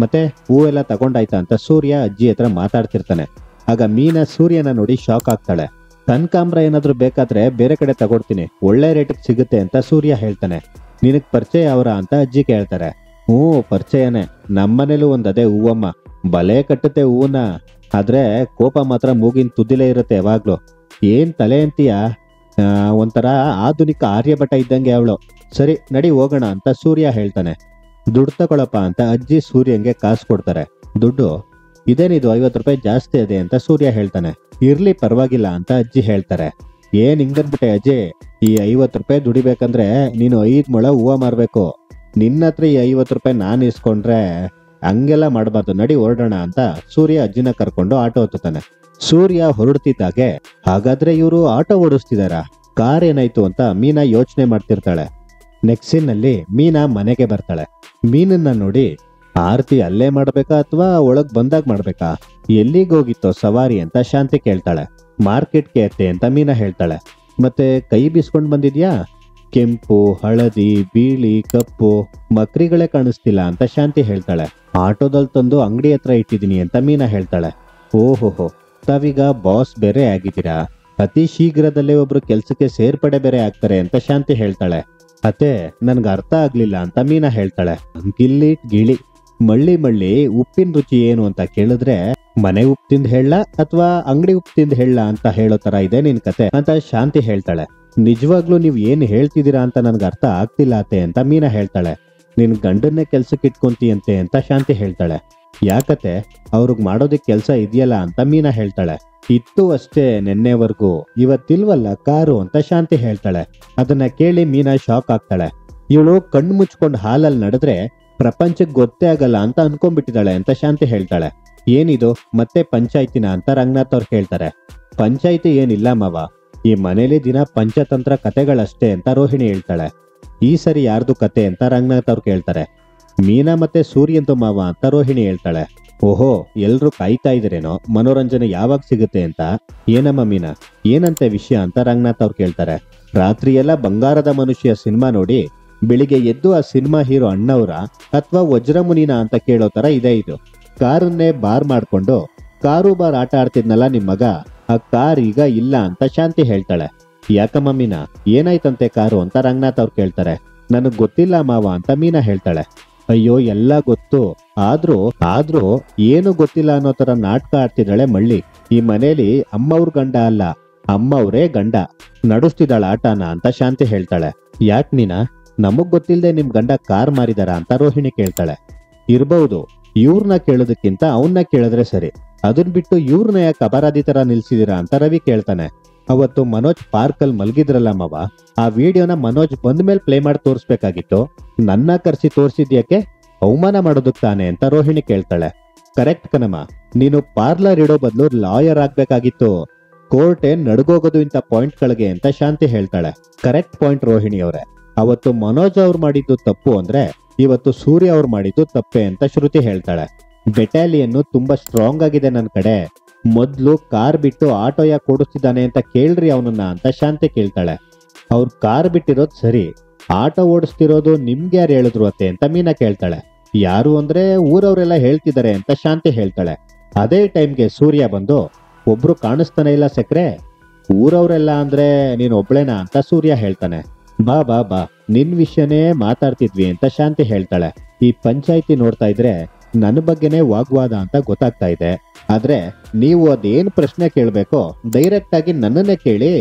ಮತ್ತೆ ಹೂವೆಲ್ಲ ತಗೊಂಡಾಯ್ತಾ ಅಂತ ಸೂರ್ಯ ಅಜ್ಜಿ ಹತ್ರ ಮಾತಾಡ್ತಿರ್ತಾನೆ. ಆಗ ಮೀನಾ ಸೂರ್ಯನ ನೋಡಿ ಶಾಕ್ ಆಗ್ತಾಳೆ. ಕನಕಾಂಬ್ರ ಏನಾದ್ರು ಬೇಕಾದ್ರೆ ಬೇರೆ ಕಡೆ ತಗೊಡ್ತೀನಿ, ಒಳ್ಳೆ ರೇಟಿಗೆ ಸಿಗುತ್ತೆ ಅಂತ ಸೂರ್ಯ ಹೇಳ್ತಾನೆ. ನಿನಗ್ ಪರಿಚಯ ಅವರ ಅಂತ ಅಜ್ಜಿ ಕೇಳ್ತಾರೆ. ಹ್ಞೂ ಪರಿಚಯನೇ, ನಮ್ಮನೇಲೂ ಅದೇ ಹೂವಮ್ಮ, ಬಲೆ ಕಟ್ಟುತ್ತೆ ಹೂವನ್ನ, ಆದ್ರೆ ಕೋಪ ಮಾತ್ರ ಮೂಗಿನ ತುದಿಲೇ ಇರುತ್ತೆ ಯಾವಾಗ್ಲೂ. ಏನ್ ತಲೆ ಅಂತೀಯ, ಒಂಥರ ಆಧುನಿಕ ಆರ್ಯಭಟ ಇದ್ದಂಗೆ ಅವಳು. ಸರಿ ನಡಿ ಹೋಗೋಣ ಅಂತ ಸೂರ್ಯ ಹೇಳ್ತಾನೆ. ದುಡ್ಡು ತಗೊಳಪ್ಪ ಅಂತ ಅಜ್ಜಿ ಸೂರ್ಯಂಗೆ ಕಾಸು ಕೊಡ್ತಾರೆ. ದುಡ್ಡು ಇದೇನಿದು 50 ರೂಪಾಯಿ ಜಾಸ್ತಿ ಅದೇ ಅಂತ ಸೂರ್ಯ ಹೇಳ್ತಾನೆ. ಇರ್ಲಿ ಪರವಾಗಿಲ್ಲ ಅಂತ ಅಜ್ಜಿ ಹೇಳ್ತಾರೆ. ಏನ್ ಹಿಂಗನ್ಬಿಟ್ಟೆ ಅಜ್ಜಿ, ಈ 50 ರೂಪಾಯಿ ದುಡಿಬೇಕಂದ್ರೆ ನೀನು 5 ಮೊಳ ಹೂವ ಮಾರ್ಬೇಕು, ನಿನ್ನ ಹತ್ರ ಈ 50 ರೂಪಾಯಿ ನಾನು ಇಸ್ಕೊಂಡ್ರೆ ಹಂಗೆಲ್ಲ ಮಾಡಬಾರ್ದು, ನಡಿ ಹೊರಡೋಣ ಅಂತ ಸೂರ್ಯ ಅಜ್ಜಿನ ಕರ್ಕೊಂಡು ಆಟೋ ಹತ್ತುತ್ತಾನೆ. ಸೂರ್ಯ ಹೊರಡ್ತಿದ್ದಾಗೆ ಹಾಗಾದ್ರೆ ಇವರು ಆಟೋ ಓಡಿಸ್ತಿದಾರ, ಕಾರ್ ಏನಾಯ್ತು ಅಂತ ಮೀನಾ ಯೋಚನೆ ಮಾಡ್ತಿರ್ತಾಳೆ. ನೆಕ್ಸ್ಟ್ ಸೀನ್ ನಲ್ಲಿ ಮೀನಾ ಮನೆಗೆ ಬರ್ತಾಳೆ. ಮೀನನ್ನ ನೋಡಿ ಆರತಿ ಅಲ್ಲೇ ಮಾಡ್ಬೇಕಾ ಅಥವಾ ಒಳಗ್ ಬಂದಾಗ ಮಾಡ್ಬೇಕಾ, ಎಲ್ಲಿಗೆ ಹೋಗಿತ್ತೋ ಸವಾರಿ ಅಂತ ಶಾಂತಿ ಕೇಳ್ತಾಳೆ. ಮಾರ್ಕೆಟ್ಗೆ ಅತ್ತೆ ಅಂತ ಮೀನಾ ಹೇಳ್ತಾಳೆ. ಮತ್ತೆ ಕೈ ಬೀಸ್ಕೊಂಡ್ ಬಂದಿದ್ಯಾ, ಕೆಂಪು ಹಳದಿ ಬಿಳಿ ಕಪ್ಪು ಮಕ್ರಿಗಳೇ ಕಾಣಿಸ್ತಿಲ್ಲ ಅಂತ ಶಾಂತಿ ಹೇಳ್ತಾಳೆ. ಆಟೋದಲ್ಲಿ ತಂದು ಅಂಗಡಿ ಹತ್ರ ಇಟ್ಟಿದೀನಿ ಅಂತ ಮೀನಾ ಹೇಳ್ತಾಳೆ. ಓಹೋಹೋ, ತಾವೀಗ ಬಾಸ್ ಬೇರೆ ಆಗಿದ್ದೀರಾ, ಅತಿ ಶೀಘ್ರದಲ್ಲೇ ಒಬ್ರು ಕೆಲ್ಸಕ್ಕೆ ಸೇರ್ಪಡೆ ಬೇರೆ ಆಗ್ತಾರೆ ಅಂತ ಶಾಂತಿ ಹೇಳ್ತಾಳೆ. ಅತ್ತೆ ನನ್ಗ ಅರ್ಥ ಆಗ್ಲಿಲ್ಲ ಅಂತ ಮೀನಾ ಹೇಳ್ತಾಳೆ. ಗಿಲ್ಲಿ ಗಿಳಿ ಮಳ್ಳಿ ಉಪ್ಪಿನ ರುಚಿ ಏನು ಅಂತ ಕೇಳಿದ್ರೆ ಮನೆ ಉಪ್ಪು ತಿಂದ್ ಹೇಳ ಅಥವಾ ಅಂಗಡಿ ಉಪ್ಪು ತಿಂದ್ ಹೇಳ ಅಂತ ಹೇಳೋ ತರ ಇದೆ ನಿನ್ ಕತೆ ಅಂತ ಶಾಂತಿ ಹೇಳ್ತಾಳೆ. ನಿಜವಾಗ್ಲೂ ನೀವ್ ಏನ್ ಹೇಳ್ತಿದ್ದೀರಾ ಅಂತ ನನ್ಗೆ ಅರ್ಥ ಆಗ್ತಿಲ್ಲ ಅತ್ತೆ ಅಂತ ಮೀನಾ ಹೇಳ್ತಾಳೆ. ನಿನ್ ಗಂಡನ್ನೇ ಕೆಲ್ಸಕ್ಕೆ ಇಟ್ಕೊಂತೀಯಂತೆ ಅಂತ ಶಾಂತಿ ಹೇಳ್ತಾಳೆ. ಯಾಕತ್ತೆ, ಅವ್ರಿಗೆ ಮಾಡೋದಕ್ಕೆ ಕೆಲ್ಸ ಇದೆಯಲ್ಲ ಅಂತ ಮೀನಾ ಹೇಳ್ತಾಳೆ. ಇತ್ತು ಅಷ್ಟೇ ನೆನ್ನೆವರೆಗೂ, ಇವತ್ತಿಲ್ವಲ್ಲ ಕಾರು ಅಂತ ಶಾಂತಿ ಹೇಳ್ತಾಳೆ. ಅದನ್ನ ಕೇಳಿ ಮೀನಾ ಶಾಕ್ ಆಗ್ತಾಳೆ. ಇವಳು ಕಣ್ಣು ಮುಚ್ಕೊಂಡು ಹಾಲಲ್ಲಿ ನಡೆದ್ರೆ ಪ್ರಪಂಚಕ್ಕೆ ಗೊತ್ತೇ ಆಗಲ್ಲ ಅಂತ ಅನ್ಕೊಂಡ್ಬಿಟ್ಟಿದ್ದಾಳೆ ಅಂತ ಶಾಂತಿ ಹೇಳ್ತಾಳೆ. ಏನಿದು ಮತ್ತೆ ಪಂಚಾಯ್ತಿನ ಅಂತ ರಂಗನಾಥ್ ಅವ್ರು ಹೇಳ್ತಾರೆ. ಪಂಚಾಯ್ತಿ ಏನಿಲ್ಲ ಮಾವ, ಈ ಮನೇಲಿ ದಿನ ಪಂಚತಂತ್ರ ಕತೆಗಳಷ್ಟೇ ಅಂತ ರೋಹಿಣಿ ಹೇಳ್ತಾಳೆ. ಈ ಸರಿ ಯಾರ್ದು ಕತೆ ಅಂತ ರಂಗನಾಥ್ ಅವ್ರು ಕೇಳ್ತಾರೆ. ಮೀನಾ ಮತ್ತೆ ಸೂರ್ಯಂತು ಮಾವ ಅಂತ ರೋಹಿಣಿ ಹೇಳ್ತಾಳೆ. ಓಹೋ, ಎಲ್ರು ಕಾಯ್ತಾ ಇದ್ರೇನೋ ಮನೋರಂಜನೆ ಯಾವಾಗ ಸಿಗುತ್ತೆ ಅಂತ. ಏನಮ್ಮ ಮೀನಾ, ಏನಂತೆ ವಿಷಯ ಅಂತ ರಂಗನಾಥ್ ಅವ್ರು ಕೇಳ್ತಾರೆ. ರಾತ್ರಿ ಎಲ್ಲ ಬಂಗಾರದ ಮನುಷ್ಯ ಸಿನಿಮಾ ನೋಡಿ ಬೆಳಿಗ್ಗೆ ಎದ್ದು ಆ ಸಿನಿಮಾ ಹೀರೋ ಅಣ್ಣವ್ರ ಅಥವಾ ವಜ್ರಮುನಿನ ಅಂತ ಕೇಳೋ ತರ ಇದೆ ಇದು. ಕಾರನ್ನೇ ಬಾರ್ ಮಾಡ್ಕೊಂಡು ಕಾರು ಬಾರ್ ಆಟ ಆಡ್ತಿದ್ನಲ್ಲ ನಿಮ್ ಮಗ, ಆ ಕಾರ್ ಈಗ ಇಲ್ಲ ಅಂತ ಶಾಂತಿ ಹೇಳ್ತಾಳೆ. ಯಾಕಮ್ಮ ಮೀನಾ, ಏನಾಯ್ತಂತೆ ಕಾರು ಅಂತ ರಂಗನಾಥ್ ಅವ್ರು ಕೇಳ್ತಾರೆ. ನನಗ್ ಗೊತ್ತಿಲ್ಲ ಮಾವ ಅಂತ ಮೀನಾ ಹೇಳ್ತಾಳೆ. ಅಯ್ಯೋ ಎಲ್ಲ ಗೊತ್ತು, ಆದ್ರೂ ಏನು ಗೊತ್ತಿಲ್ಲ ಅನ್ನೋ ತರ ನಾಟಕ ಆಡ್ತಿದ್ದಾಳೆ ಮಳ್ಳಿ. ಈ ಮನೇಲಿ ಅಮ್ಮವ್ರ ಗಂಡ ಅಲ್ಲ, ಅಮ್ಮವ್ರೇ ಗಂಡ ನಡೆಸ್ತಿದ್ದಾಳ ಆಟನ ಅಂತ ಶಾಂತಿ ಹೇಳ್ತಾಳೆ. ಯಾಕ್ ಮೀನಾ, ನಮಗ್ ಗೊತ್ತಿಲ್ಲದೆ ನಿಮ್ ಗಂಡ ಕಾರ್ ಮಾರಿದಾರ ಅಂತ ರೋಹಿಣಿ ಕೇಳ್ತಾಳೆ. ಇರ್ಬಹುದು, ಇವ್ರನ್ನ ಕೇಳೋದಕ್ಕಿಂತ ಅವನ್ನ ಕೇಳಿದ್ರೆ ಸರಿ, ಅದನ್ ಬಿಟ್ಟು ಇವ್ರನ್ನ ಯಾಕೆ ಅಪರಾಧಿ ತರ ನಿಲ್ಸಿದೀರಾ ಅಂತ ರವಿ ಕೇಳ್ತಾನೆ. ಅವತ್ತು ಮನೋಜ್ ಪಾರ್ಕಲ್ಲಿ ಮಲ್ಗಿದ್ರಲ್ಲ ಮಾವ, ಆ ವಿಡಿಯೋನ ಮನೋಜ್ ಬಂದ್ಮೇಲೆ ಪ್ಲೇ ಮಾಡಿ ತೋರಿಸ್ಬೇಕಾಗಿತ್ತು, ನನ್ನ ಕರ್ಸಿ ತೋರಿಸಿದ್ಯಾಕೆ, ಅವಮಾನ ಮಾಡೋದಕ್ ತಾನೆ ಅಂತ ರೋಹಿಣಿ ಕೇಳ್ತಾಳೆ. ಕರೆಕ್ಟ್ ಕಣಮ್ಮ, ನೀನು ಪಾರ್ಲರ್ ಇಡೋ ಬದಲು ಲಾಯರ್ ಆಗ್ಬೇಕಾಗಿತ್ತು, ಕೋರ್ಟೇ ನಡ್ಗೋಗೋದು ಇಂಥ ಪಾಯಿಂಟ್ಗಳಿಗೆ ಅಂತ ಶಾಂತಿ ಹೇಳ್ತಾಳೆ. ಕರೆಕ್ಟ್ ಪಾಯಿಂಟ್ ರೋಹಿಣಿ ಅವರೇ, ಅವತ್ತು ಮನೋಜ್ ಅವ್ರು ಮಾಡಿದ್ದು ತಪ್ಪು ಅಂದ್ರೆ ಇವತ್ತು ಸೂರ್ಯ ಅವ್ರು ಮಾಡಿದ್ದು ತಪ್ಪೆ ಅಂತ ಶ್ರುತಿ ಹೇಳ್ತಾಳೆ. ಬೆಟಾಲಿಯನ್ನು ತುಂಬಾ ಸ್ಟ್ರಾಂಗ್ ಆಗಿದೆ ನನ್ನ ಕಡೆ, ಮೊದ್ಲು ಕಾರ್ ಬಿಟ್ಟು ಆಟೋ ಯಾಕೆ ಓಡಿಸ್ತಿದ್ದಾನೆ ಅಂತ ಕೇಳ್ರಿ ಅವನನ್ನ ಅಂತ ಶಾಂತಿ ಕೇಳ್ತಾಳೆ. ಅವ್ರು ಕಾರ್ ಬಿಟ್ಟಿರೋದು ಸರಿ, ಆಟೋ ಓಡಿಸ್ತಿರೋದು ನಿಮ್ಗೆ ಯಾರು ಹೇಳಿದ್ರು ಅತ್ತೆ ಅಂತ ಮೀನಾ ಕೇಳ್ತಾಳೆ. ಯಾರು ಅಂದ್ರೆ ಊರವರೆಲ್ಲ ಹೇಳ್ತಿದ್ದಾರೆ ಅಂತ ಶಾಂತಿ ಹೇಳ್ತಾಳೆ. ಅದೇ ಟೈಮ್ಗೆ ಸೂರ್ಯ ಬಂದು, ಒಬ್ರು ಕಾಣಿಸ್ತಾನೆ ಇಲ್ಲ ಸೆಕ್ರೆ, ಊರವರೆಲ್ಲ ಅಂದ್ರೆ ನೀನ್ ಒಬ್ಳೇನಾ ಅಂತ ಸೂರ್ಯ ಹೇಳ್ತಾನೆ. ಬಾ ಬಾ ಬಾ, ನಿನ್ ವಿಷಯನೇ ಮಾತಾಡ್ತಿದ್ವಿ ಅಂತ ಶಾಂತಿ ಹೇಳ್ತಾಳೆ. ಈ ಪಂಚಾಯ್ತಿ ನೋಡ್ತಾ ಇದ್ರೆ ನನ್ನ ಬಗ್ಗೆನೇ ವಾಗ್ವಾದ ಅಂತ ಗೊತ್ತಾಗ್ತಾ ಇದೆ, ಆದ್ರೆ ನೀವು ಅದೇನ್ ಪ್ರಶ್ನೆ ಕೇಳ್ಬೇಕೋ ಡೈರೆಕ್ಟ್ ಆಗಿ ನನ್ನನ್ನೇ ಕೇಳಿ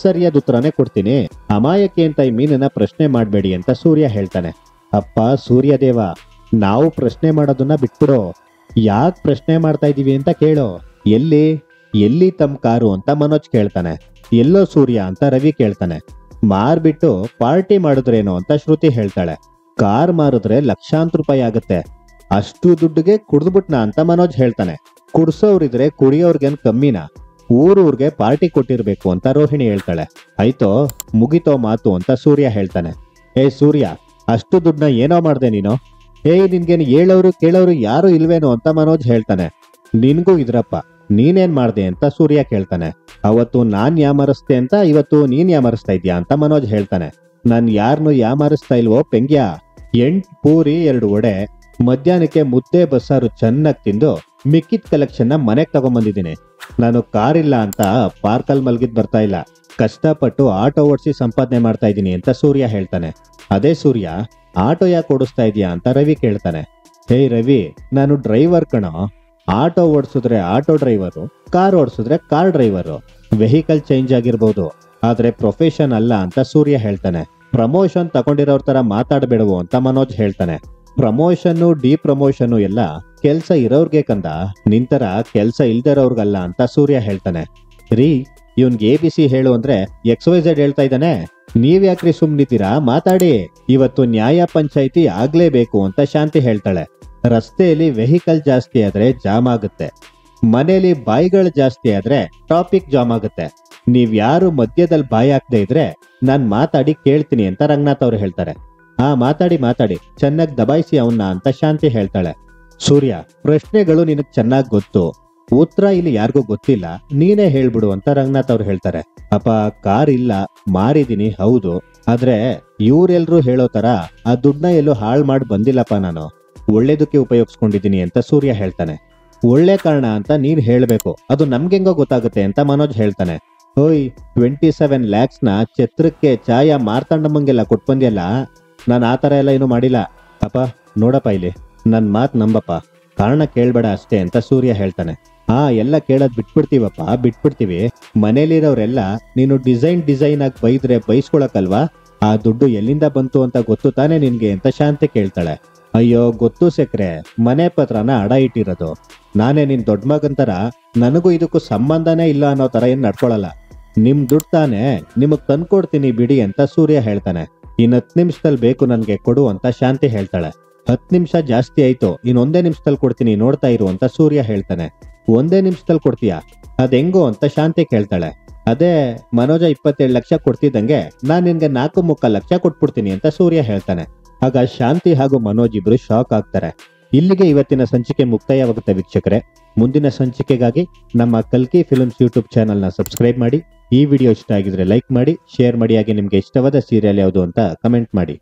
ಸರಿಯಾದ ಉತ್ತರನೇ ಕೊಡ್ತೀನಿ. ಅಮಾಯಕ್ಕೆ ಅಂತ ಈ ಮೀನನ್ನ ಪ್ರಶ್ನೆ ಮಾಡ್ಬೇಡಿ ಅಂತ ಸೂರ್ಯ ಹೇಳ್ತಾನೆ. ಅಪ್ಪ ಸೂರ್ಯದೇವ, ನಾವು ಪ್ರಶ್ನೆ ಮಾಡೋದನ್ನ ಬಿಟ್ಬಿಡು, ಯಾಕೆ ಪ್ರಶ್ನೆ ಮಾಡ್ತಾ ಇದೀವಿ ಅಂತ ಕೇಳು. ಎಲ್ಲಿ ತಮ್ಮ ಕಾರು ಅಂತ ಮನೋಜ್ ಕೇಳ್ತಾನೆ. ಎಲ್ಲೋ ಸೂರ್ಯ ಅಂತ ರವಿ ಕೇಳ್ತಾನೆ. ಮಾರ್ಬಿಟ್ಟು ಪಾರ್ಟಿ ಮಾಡಿದ್ರೇನು ಅಂತ ಶ್ರುತಿ ಹೇಳ್ತಾಳೆ. ಕಾರ್ ಮಾರಿದ್ರೆ ಲಕ್ಷಾಂತರ ರೂಪಾಯಿ ಆಗುತ್ತೆ, ಅಷ್ಟು ದುಡ್ಡಿಗೆ ಕುಡ್ದ್ಬಿಟ್ನಾ ಅಂತ ಮನೋಜ್ ಹೇಳ್ತಾನೆ. ಕುಡ್ಸೋರಿದ್ರೆ ಕುಡಿಯೋರ್ಗೇನ್ ಕಮ್ಮಿನಾ, ಊರೂರ್ಗೆ ಪಾರ್ಟಿ ಕೊಟ್ಟಿರ್ಬೇಕು ಅಂತ ರೋಹಿಣಿ ಹೇಳ್ತಾಳೆ. ಆಯ್ತೋ ಮುಗಿತೋ ಮಾತು ಅಂತ ಸೂರ್ಯ ಹೇಳ್ತಾನೆ. ಸೂರ್ಯ, ಅಷ್ಟು ದುಡ್ಡನ್ನ ಏನೋ ಮಾಡ್ದೆ ನೀನು? ನಿನ್ಗೇನು ಹೇಳೋರು ಕೇಳೋರು ಯಾರು ಇಲ್ವೇನೋ ಅಂತ ಮನೋಜ್ ಹೇಳ್ತಾನೆ. ನಿನ್ಗೂ ಇದ್ರಪ್ಪ, ನೀನೇನ್ ಮಾಡ್ದೆ ಅಂತ ಸೂರ್ಯ ಕೇಳ್ತಾನೆ. ಅವತ್ತು ನಾನ್ ಯಾಮರಿಸ್ತೆ ಅಂತ ಇವತ್ತು ನೀನ್ ಯಾಮರಿಸ್ತಾ ಇದ್ಯಾ ಅಂತ ಮನೋಜ್ ಹೇಳ್ತಾನೆ. ನಾನ್ ಯಾರನ್ನು ಯಾಮರಿಸ್ತಾ ಇಲ್ವೋ ಪೆಂಗ್ಯ. 8 ಪೂರಿ 2 ವಡೆ, ಮಧ್ಯಾಹ್ನಕ್ಕೆ ಮುದ್ದೆ ಬಸ್ಸಾರು ಚೆನ್ನಾಗಿ ತಿಂದು ಮಿಕ್ಕಿದ ಕಲೆಕ್ಷನ್ ಮನೆಗೆ ತಗೊಂಡ್ಬಂದಿದ್ದೀನಿ. ನಾನು ಕಾರಿಲ್ಲ ಅಂತ ಪಾರ್ಕಲ್ಲಿ ಮಲ್ಗಿದ್ ಬರ್ತಾ ಇಲ್ಲ, ಕಷ್ಟಪಟ್ಟು ಆಟೋ ಓಡಿಸಿ ಸಂಪಾದನೆ ಮಾಡ್ತಾ ಇದ್ದೀನಿ ಅಂತ ಸೂರ್ಯ ಹೇಳ್ತಾನೆ. ಅದೇ ಸೂರ್ಯ, ಆಟೋ ಯಾಕೆ ಓಡಿಸ್ತಾ ಇದೀಯಾ ಅಂತ ರವಿ ಕೇಳ್ತಾನೆ. ರವಿ, ನಾನು ಡ್ರೈವರ್ ಕಣೋ. ಆಟೋ ಓಡಿಸಿದ್ರೆ ಆಟೋ ಡ್ರೈವರು, ಕಾರ್ ಓಡಿಸಿದ್ರೆ ಕಾರ್ ಡ್ರೈವರು. ವೆಹಿಕಲ್ ಚೇಂಜ್ ಆಗಿರ್ಬೋದು, ಆದ್ರೆ ಪ್ರೊಫೆಷನ್ ಅಲ್ಲ ಅಂತ ಸೂರ್ಯ ಹೇಳ್ತಾನೆ. ಪ್ರಮೋಷನ್ ತಗೊಂಡಿರೋರ್ ತರ ಮಾತಾಡಬೇಡವು ಅಂತ ಮನೋಜ್ ಹೇಳ್ತಾನೆ. ಪ್ರಮೋಷನ್ನು ಡಿಪ್ರಮೋಷನ್ನು ಎಲ್ಲ ಕೆಲ್ಸ ಇರೋರ್ಗೆ ಕಂದ, ನಿಂತರ ಕೆಲ್ಸ ಇಲ್ದಿರೋರ್ಗಲ್ಲ ಅಂತ ಸೂರ್ಯ ಹೇಳ್ತಾನೆ. ರೀ, ಇವನ್ಗೆ ABC ಹೇಳು ಅಂದ್ರೆ XYZ ಹೇಳ್ತಾ ಇದ್ದಾನೆ, ನೀವ್ ಯಾಕ್ರಿ ಸುಮ್ನಿದ್ದೀರಾ, ಮಾತಾಡಿ. ಇವತ್ತು ನ್ಯಾಯ ಪಂಚಾಯಿತಿ ಆಗ್ಲೇಬೇಕು ಅಂತ ಶಾಂತಿ ಹೇಳ್ತಾಳೆ. ರಸ್ತೆಯಲ್ಲಿ ವೆಹಿಕಲ್ ಜಾಸ್ತಿ ಆದ್ರೆ ಜಾಮ್ ಆಗುತ್ತೆ, ಮನೇಲಿ ಬಾಯಿಗಳು ಜಾಸ್ತಿ ಆದ್ರೆ ಟ್ರಾಫಿಕ್ ಜಾಮ್ ಆಗುತ್ತೆ. ನೀವ್ ಯಾರು ಮಧ್ಯದಲ್ಲಿ ಬಾಯಿ ಹಾಕದೆ ಇದ್ರೆ ನಾನ್ ಮಾತಾಡಿ ಕೇಳ್ತೀನಿ ಅಂತ ರಂಗನಾಥ್ ಅವ್ರು ಹೇಳ್ತಾರೆ. ಮಾತಾಡಿ ಚೆನ್ನಾಗಿ ದಬಾಯಿಸಿ ಅವನ್ನ ಅಂತ ಶಾಂತಿ ಹೇಳ್ತಾಳೆ. ಸೂರ್ಯ, ಪ್ರಶ್ನೆಗಳು ನಿನಗ್ ಚೆನ್ನಾಗ್ ಗೊತ್ತು, ಉತ್ತರ ಇಲ್ಲಿ ಯಾರಿಗೂ ಗೊತ್ತಿಲ್ಲ, ನೀನೇ ಹೇಳ್ಬಿಡು ಅಂತ ರಂಗನಾಥ್ ಅವ್ರು ಹೇಳ್ತಾರೆ. ಅಪ್ಪ, ಕಾರ್ ಇಲ್ಲ, ಮಾರಿದೀನಿ ಹೌದು, ಆದ್ರೆ ಇವ್ರೆಲ್ರು ಹೇಳೋ ತರ ಆ ದುಡ್ಡನ್ನ ಎಲ್ಲೂ ಹಾಳು ಮಾಡಿ ಬಂದಿಲ್ಲಪ್ಪ, ನಾನು ಒಳ್ಳೇದಕ್ಕೆ ಉಪಯೋಗಿಸ್ಕೊಂಡಿದೀನಿ ಅಂತ ಸೂರ್ಯ ಹೇಳ್ತಾನೆ. ಒಳ್ಳೆ ಕಾರಣ ಅಂತ ನೀನ್ ಹೇಳ್ಬೇಕು, ಅದು ನಮ್ಗೆಂಗೋ ಗೊತ್ತಾಗುತ್ತೆ ಅಂತ ಮನೋಜ್ ಹೇಳ್ತಾನೆ. 27 lakhs ಛತ್ರಕ್ಕೆ ಛಾಯ ಮಾರ್ತಂಡಮ್ಮಂಗೆಲ್ಲ ಕೊಟ್ಟು ಬಂದ್ಯಲ್ಲ, ನಾನು ಆ ತರ ಎಲ್ಲ ಏನು ಮಾಡಿಲ್ಲ. ಅಪ್ಪ ನೋಡಪ್ಪ, ಇಲ್ಲಿ ನನ್ ಮಾತ್ ನಂಬಪ್ಪ, ಕಾರಣ ಕೇಳ್ಬೇಡ ಅಷ್ಟೇ ಅಂತ ಸೂರ್ಯ ಹೇಳ್ತಾನೆ. ಎಲ್ಲ ಕೇಳೋದ್ ಬಿಟ್ಬಿಡ್ತೀವಿ. ಮನೇಲಿರೋರೆಲ್ಲ ನೀನು ಡಿಸೈನ್ ಆಗಿ ಬೈದ್ರೆ ಬೈಸ್ಕೊಳಕಲ್ವಾ, ಆ ದುಡ್ಡು ಎಲ್ಲಿಂದ ಬಂತು ಅಂತ ಗೊತ್ತು ತಾನೇ ನಿನ್ಗೆ ಅಂತ ಶಾಂತಿ ಕೇಳ್ತಾಳೆ. ಅಯ್ಯೋ ಗೊತ್ತು ಸೆಕ್ರೆ, ಮನೆ ಪತ್ರನ ಅಡ ಇಟ್ಟಿರೋದು ನಾನೇ, ನಿನ್ ದೊಡ್ಡ ಮಗಂತರ ನನಗೂ ಇದಕ್ಕೂ ಸಂಬಂಧನೇ ಇಲ್ಲ ಅನ್ನೋ ತರ ಏನ್ ನಡ್ಕೊಳಲ್ಲ. ನಿಮ್ ದುಡ್ಡು ತಾನೇ, ನಿಮಗ್ ತಂದ್ಕೊಡ್ತೀನಿ ಬಿಡಿ ಅಂತ ಸೂರ್ಯ ಹೇಳ್ತಾನೆ. ಇನ್ 10 ನಿಮಿಷದಲ್ಲಿ ಬೇಕು ನನ್ಗೆ ಕೊಡು ಅಂತ ಶಾಂತಿ ಹೇಳ್ತಾಳೆ. 10 ನಿಮಿಷ ಜಾಸ್ತಿ ಆಯ್ತು, ಇನ್ 1 ನಿಮಿಷದಲ್ಲಿ ಕೊಡ್ತೀನಿ ನೋಡ್ತಾ ಇರು ಅಂತ ಸೂರ್ಯ ಹೇಳ್ತಾನೆ. 1 ನಿಮಿಷದಲ್ಲಿ ಕೊಡ್ತೀಯಾ, ಅದ್ ಹೆಂಗೋ ಅಂತ ಶಾಂತಿ ಕೇಳ್ತಾಳೆ. ಅದೇ ಮನೋಜ 27 ಲಕ್ಷ ಕೊಡ್ತಿದ್ದಂಗೆ ನಾನ್ ನಿನ್ಗೆ 4.75 ಲಕ್ಷ ಕೊಟ್ಬಿಡ್ತೀನಿ ಅಂತ ಸೂರ್ಯ ಹೇಳ್ತಾನೆ. ಆಗ ಶಾಂತಿ ಹಾಗೂ ಮನೋಜ್ ಇಬ್ರು ಶಾಕ್ ಆಗ್ತಾರೆ. ಇಲ್ಲಿಗೆ ಇವತ್ತಿನ ಸಂಚಿಕೆ ಮುಕ್ತಾಯವಾಗುತ್ತೆ ವೀಕ್ಷಕರೇ. ಮುಂದಿನ ಸಂಚಿಕೆಗಾಗಿ ನಮ್ಮ ಕಲ್ಕಿ ಫಿಲ್ಮ್ಸ್ ಯೂಟ್ಯೂಬ್ ಚಾನಲ್ನ ಸಬ್ಸ್ಕ್ರೈಬ್ ಮಾಡಿ. ಈ ವಿಡಿಯೋ ಇಷ್ಟ ಆಗಿದ್ರೆ ಲೈಕ್ ಮಾಡಿ, ಶೇರ್ ಮಾಡಿ, ಹಾಗೆ ನಿಮ್ಗೆ ಇಷ್ಟವಾದ ಸೀರಿಯಲ್ ಯಾವುದು ಅಂತ ಕಮೆಂಟ್ ಮಾಡಿ.